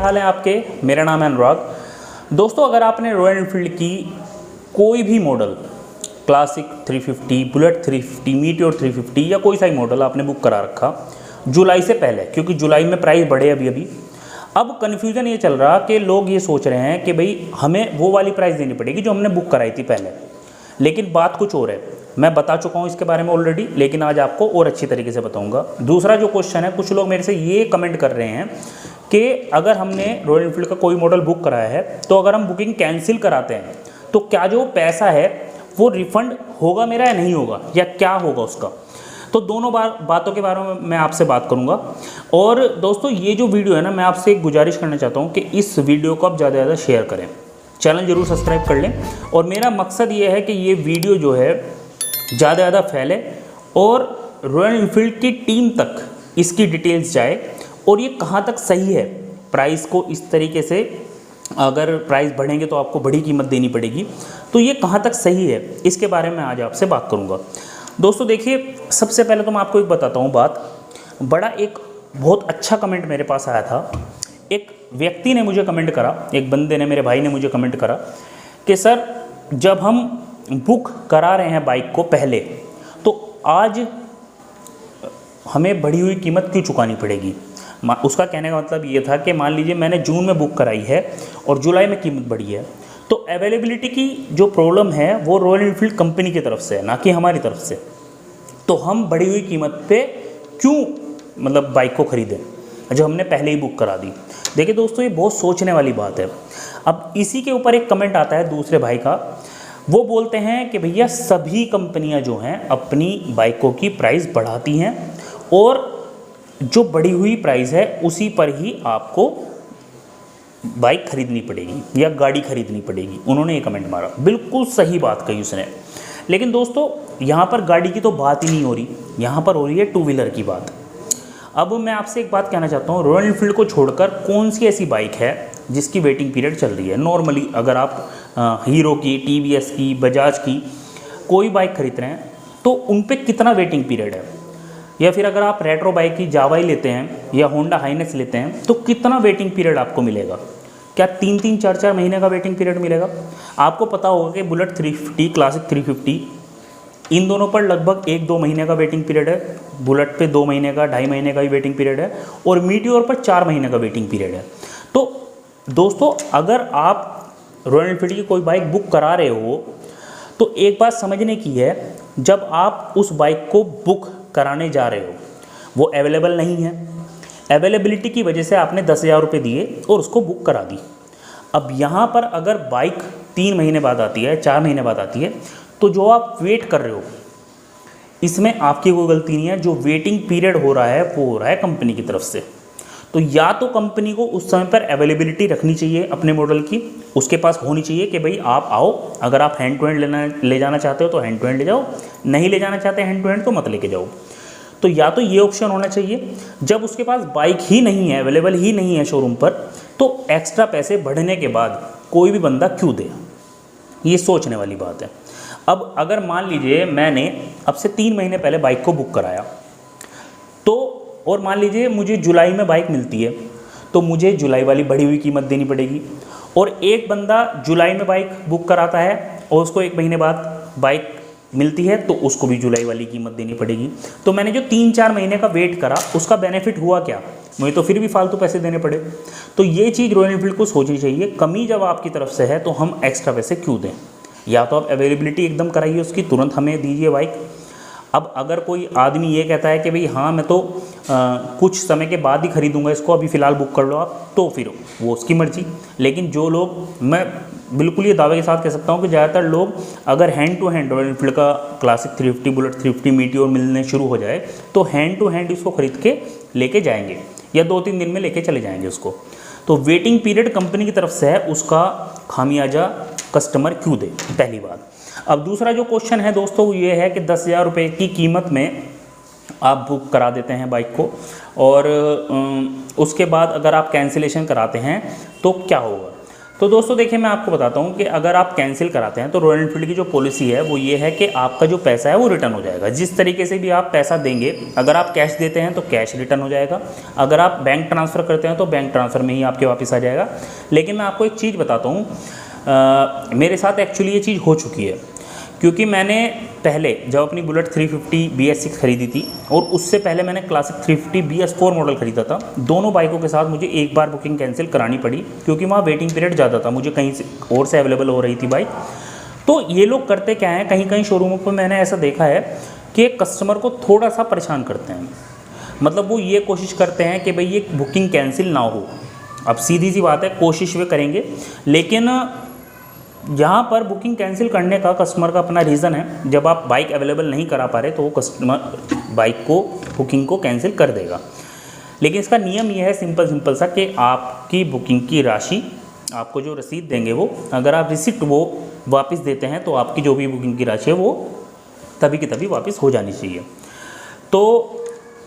हाल है आपके। मेरा नाम है अनुराग। दोस्तों, अगर आपने रॉयल एनफील्ड की कोई भी मॉडल, क्लासिक 350, बुलेट 350, मीटियोर 350 या कोई सा ही मॉडल आपने बुक करा रखा जुलाई से पहले, क्योंकि जुलाई में प्राइस बढ़े अभी अब कन्फ्यूज़न ये चल रहा कि लोग ये सोच रहे हैं कि भाई हमें वो वाली प्राइस देनी पड़ेगी जो हमने बुक कराई थी पहले, लेकिन बात कुछ और है। मैं बता चुका हूँ इसके बारे में ऑलरेडी, लेकिन आज आपको और अच्छी तरीके से बताऊंगा। दूसरा जो क्वेश्चन है, कुछ लोग मेरे से ये कमेंट कर रहे हैं कि अगर हमने रॉयल एनफील्ड का कोई मॉडल बुक कराया है तो अगर हम बुकिंग कैंसिल कराते हैं तो क्या जो पैसा है वो रिफ़ंड होगा मेरा या नहीं होगा, या क्या होगा उसका। तो दोनों बातों के बारे में मैं आपसे बात करूंगा। और दोस्तों, ये जो वीडियो है ना, मैं आपसे एक गुजारिश करना चाहता हूँ कि इस वीडियो को आप ज़्यादा से ज़्यादा शेयर करें, चैनल जरूर सब्सक्राइब कर लें। और मेरा मकसद ये है कि ये वीडियो जो है ज़्यादा से ज़्यादा फैले और रॉयल एनफील्ड की टीम तक इसकी डिटेल्स जाए और ये कहाँ तक सही है। प्राइस को इस तरीके से, अगर प्राइस बढ़ेंगे तो आपको बड़ी कीमत देनी पड़ेगी, तो ये कहाँ तक सही है, इसके बारे में आज आपसे बात करूँगा। दोस्तों देखिए, सबसे पहले तो मैं आपको एक बताता हूँ बात। एक बहुत अच्छा कमेंट मेरे पास आया था। एक व्यक्ति ने मुझे कमेंट करा, एक बंदे ने, मेरे भाई ने मुझे कमेंट करा कि सर, जब हम बुक करा रहे हैं बाइक को पहले, तो आज हमें बढ़ी हुई कीमत क्यों चुकानी पड़ेगी। उसका कहने का मतलब ये था कि मान लीजिए मैंने जून में बुक कराई है और जुलाई में कीमत बढ़ी है, तो अवेलेबिलिटी की जो प्रॉब्लम है वो रॉयल एनफील्ड कंपनी की तरफ से है, ना कि हमारी तरफ से। तो हम बढ़ी हुई कीमत पे क्यों बाइक को ख़रीदें जो हमने पहले ही बुक करा दी। देखिए दोस्तों, ये बहुत सोचने वाली बात है। अब इसी के ऊपर एक कमेंट आता है दूसरे भाई का। वो बोलते हैं कि भैया सभी कंपनियां जो हैं अपनी बाइकों की प्राइस बढ़ाती हैं और जो बढ़ी हुई प्राइस है उसी पर ही आपको बाइक खरीदनी पड़ेगी या गाड़ी खरीदनी पड़ेगी। उन्होंने ये कमेंट मारा, बिल्कुल सही बात कही उसने। लेकिन दोस्तों, यहाँ पर गाड़ी की तो बात ही नहीं हो रही, यहाँ पर हो रही है टू व्हीलर की बात। अब मैं आपसे एक बात कहना चाहता हूँ, रॉयल एनफील्ड को छोड़कर कौन सी ऐसी बाइक है जिसकी वेटिंग पीरियड चल रही है। नॉर्मली अगर आप हीरो की, टीवीएस की, बजाज की कोई बाइक खरीद रहे हैं तो उन पे कितना वेटिंग पीरियड है। या फिर अगर आप रेट्रो बाइक की जावा ही लेते हैं या होंडा हाइनेक्स लेते हैं तो कितना वेटिंग पीरियड आपको मिलेगा। क्या 3-3, 4-4 महीने का वेटिंग पीरियड मिलेगा। आपको पता होगा कि बुलेट 350, क्लासिक 350, इन दोनों पर लगभग 1-2 महीने का वेटिंग पीरियड है। बुलेट पे 2 महीने का, 2.5 महीने का भी वेटिंग पीरियड है और मीटियोर पर 4 महीने का वेटिंग पीरियड है। तो दोस्तों, अगर आप रॉयल एनफील्ड की कोई बाइक बुक करा रहे हो तो एक बात समझने की है, जब आप उस बाइक को बुक कराने जा रहे हो वो अवेलेबल नहीं है, अवेलेबिलिटी की वजह से आपने 10,000 रुपये दिए और उसको बुक करा दी। अब यहाँ पर अगर बाइक 3 महीने बाद आती है, 4 महीने बाद आती है, तो जो आप वेट कर रहे हो इसमें आपकी कोई गलती नहीं है। जो वेटिंग पीरियड हो रहा है वो हो रहा है कंपनी की तरफ से। तो या तो कंपनी को उस समय पर अवेलेबिलिटी रखनी चाहिए अपने मॉडल की, उसके पास होनी चाहिए कि भाई आप आओ, अगर आप हैंड टू हैंड ले जाना चाहते हो तो हैंड टू हैंड ले जाओ, नहीं ले जाना चाहते हैंड टू हैंड तो मत लेके जाओ। तो या तो ये ऑप्शन होना चाहिए। जब उसके पास बाइक ही नहीं है, अवेलेबल ही नहीं है शोरूम पर, तो एक्स्ट्रा पैसे बढ़ने के बाद कोई भी बंदा क्यों दे, ये सोचने वाली बात है। अब अगर मान लीजिए मैंने अब से 3 महीने पहले बाइक को बुक कराया, तो और मान लीजिए मुझे जुलाई में बाइक मिलती है, तो मुझे जुलाई वाली बढ़ी हुई कीमत देनी पड़ेगी। और एक बंदा जुलाई में बाइक बुक कराता है और उसको 1 महीने बाद बाइक मिलती है तो उसको भी जुलाई वाली कीमत देनी पड़ेगी। तो मैंने जो 3-4 महीने का वेट करा उसका बेनिफिट हुआ क्या, मुझे तो फिर भी फालतू पैसे देने पड़े। तो ये चीज़ रॉयल एनफील्ड को सोचनी चाहिए। कमी जब आपकी तरफ से है तो हम एक्स्ट्रा पैसे क्यों दें। या तो आप अवेलेबिलिटी एकदम कराइए उसकी, तुरंत हमें दीजिए बाइक। अब अगर कोई आदमी ये कहता है कि भाई हाँ मैं तो कुछ समय के बाद ही खरीदूंगा इसको, अभी फ़िलहाल बुक कर लो आप, तो फिर वो उसकी मर्ज़ी। लेकिन जो लोग, मैं बिल्कुल ये दावे के साथ कह सकता हूँ कि ज़्यादातर लोग अगर hand to hand Royal Enfield का क्लासिक 350, बुलेट 350, मीटियोर मिलने शुरू हो जाए तो हैंड टू हैंड इसको ख़रीद के लेके जाएंगे या 2-3 दिन में लेके चले जाएंगे उसको। तो वेटिंग पीरियड कंपनी की तरफ से है, उसका खामियाजा कस्टमर क्यों दे, पहली बात। अब दूसरा जो क्वेश्चन है दोस्तों, ये है कि 10,000 रुपये की कीमत में आप बुक करा देते हैं बाइक को और उसके बाद अगर आप कैंसिलेशन कराते हैं तो क्या होगा। तो दोस्तों देखिए, मैं आपको बताता हूँ कि अगर आप कैंसिल कराते हैं तो रॉयल एनफील्ड की जो पॉलिसी है वो ये है कि आपका जो पैसा है वो रिटर्न हो जाएगा। जिस तरीके से भी आप पैसा देंगे, अगर आप कैश देते हैं तो कैश रिटर्न हो जाएगा, अगर आप बैंक ट्रांसफ़र करते हैं तो बैंक ट्रांसफ़र में ही आपके वापस आ जाएगा। लेकिन मैं आपको एक चीज़ बताता हूँ, मेरे साथ एक्चुअली ये चीज़ हो चुकी है, क्योंकि मैंने पहले जब अपनी बुलेट 350 BS6 खरीदी थी और उससे पहले मैंने क्लासिक 350 BS4 मॉडल खरीदा था। दोनों बाइकों के साथ मुझे एक बार बुकिंग कैंसिल करानी पड़ी, क्योंकि वहाँ वेटिंग पीरियड ज़्यादा था, मुझे कहीं से और से अवेलेबल हो रही थी बाइक। तो ये लोग करते क्या हैं, कहीं कहीं शोरूमों पर मैंने ऐसा देखा है कि कस्टमर को थोड़ा सा परेशान करते हैं। मतलब वो ये कोशिश करते हैं कि भाई ये बुकिंग कैंसिल ना हो। अब सीधी सी बात है, कोशिश वे करेंगे, लेकिन यहाँ पर बुकिंग कैंसिल करने का कस्टमर का अपना रीज़न है। जब आप बाइक अवेलेबल नहीं करा पा रहे तो वो कस्टमर बाइक को, बुकिंग को कैंसिल कर देगा। लेकिन इसका नियम ये है सिंपल सा कि आपकी बुकिंग की राशि, आपको जो रसीद देंगे वो, अगर आप रिसिप्ट वो वापस देते हैं तो आपकी जो भी बुकिंग की राशि है वो तभी की तभी वापस हो जानी चाहिए, तो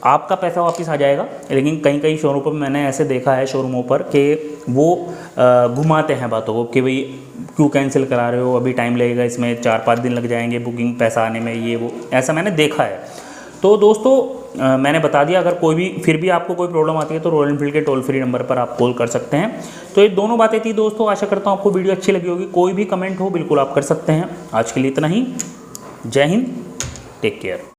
आपका पैसा वापस आ जाएगा। लेकिन कहीं कहीं शोरूम पर मैंने ऐसे देखा है, शोरूमों पर, कि वो घुमाते हैं बातों को कि भाई क्यों कैंसिल करा रहे हो, अभी टाइम लगेगा, इसमें 4-5 दिन लग जाएंगे बुकिंग पैसा आने में, ये वो, ऐसा मैंने देखा है। तो दोस्तों मैंने बता दिया, अगर कोई भी फिर भी आपको कोई प्रॉब्लम आती है तो रॉयल एनफील्ड के टोल फ्री नंबर पर आप कॉल कर सकते हैं। तो ये दोनों बातें थी दोस्तों, आशा करता हूँ आपको वीडियो अच्छी लगी होगी। कोई भी कमेंट हो बिल्कुल आप कर सकते हैं। आज के लिए इतना ही, जय हिंद, टेक केयर।